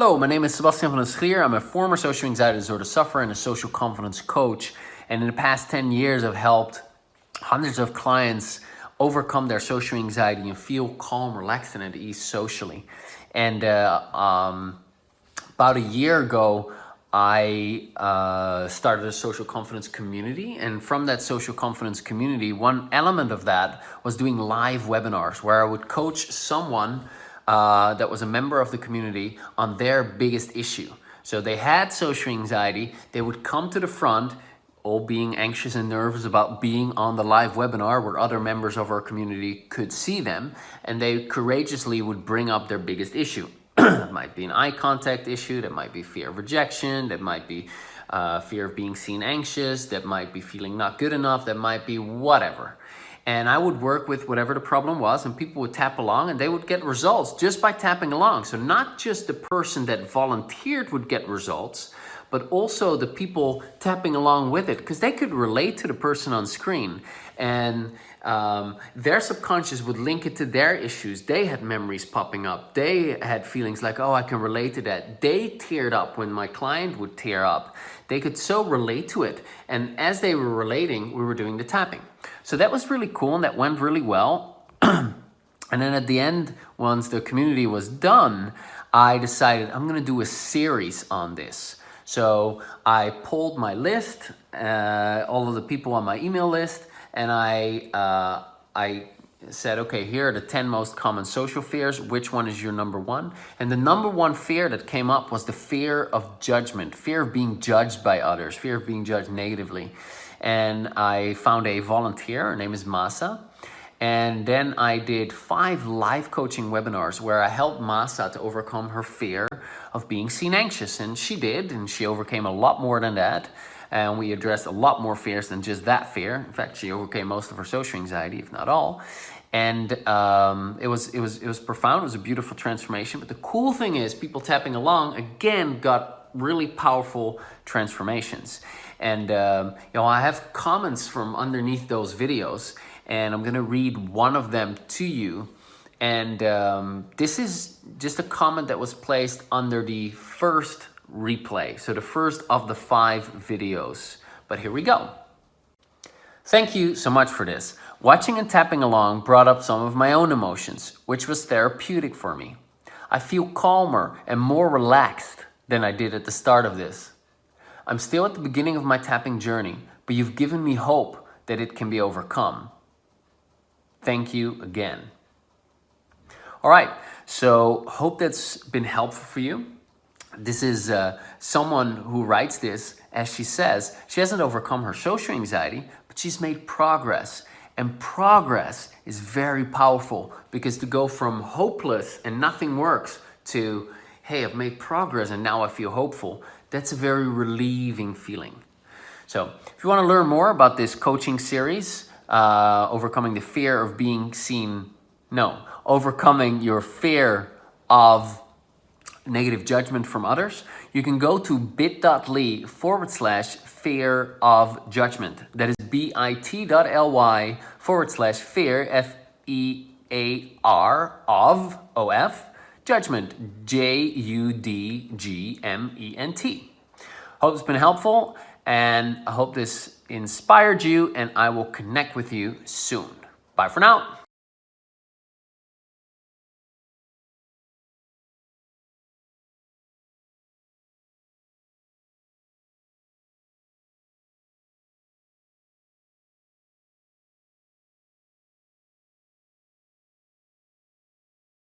Hello, my name is Sebastiaan van Schrier. I'm a former social anxiety disorder sufferer and a social confidence coach. And in the past 10 years, I've helped hundreds of clients overcome their social anxiety and feel calm, relaxed, and at ease socially. And about a year ago, I started a social confidence community. And from that social confidence community, one element of that was doing live webinars where I would coach someone that was a member of the community on their biggest issue. So they had social anxiety, they would come to the front, all being anxious and nervous about being on the live webinar where other members of our community could see them, and they courageously would bring up their biggest issue. That might be an eye contact issue, that might be fear of rejection, that might be fear of being seen anxious, that might be feeling not good enough, that might be whatever. And I would work with whatever the problem was, and people would tap along and they would get results just by tapping along. So not just the person that volunteered would get results, but also the people tapping along with it, because they could relate to the person on screen, and their subconscious would link it to their issues. They had memories popping up. They had feelings like, oh, I can relate to that. They teared up when my client would tear up. They could so relate to it. And as they were relating, we were doing the tapping. So that was really cool, and that went really well. And then at the end, once the community was done, I decided I'm gonna do a series on this. So I pulled my list, all of the people on my email list, and I said, okay, here are the 10 most common social fears. Which one is your number one? And the number one fear that came up was the fear of judgment, fear of being judged by others, fear of being judged negatively. And I found a volunteer, her name is Masa. And then I did 5 live coaching webinars where I helped Masa to overcome her fear of being seen anxious. And she did, and she overcame a lot more than that. And we addressed a lot more fears than just that fear. In fact, she overcame most of her social anxiety, if not all. And it was profound. It was a beautiful transformation. But the cool thing is, people tapping along again got really powerful transformations. And I have comments from underneath those videos, and I'm gonna read one of them to you. And this is just a comment that was placed under the first replay, so the first of the 5 videos. But here we go. Thank you so much for this. Watching and tapping along brought up some of my own emotions, which was therapeutic for me. I feel calmer and more relaxed than I did at the start of this. I'm still at the beginning of my tapping journey, but you've given me hope that it can be overcome. Thank you again. All right, so hope that's been helpful for you. This is someone who writes this, as she says, she hasn't overcome her social anxiety, but she's made progress. And progress is very powerful, because to go from hopeless and nothing works to, hey, I've made progress and now I feel hopeful, that's a very relieving feeling. So if you want to learn more about this coaching series, overcoming the fear of being seen, overcoming your fear of negative judgment from others, you can go to bit.ly/fear of judgment. That is bit.ly/fear, FEAR of judgment, JUDGMENT. Hope it's been helpful, and I hope this inspired you, and I will connect with you soon. Bye for now.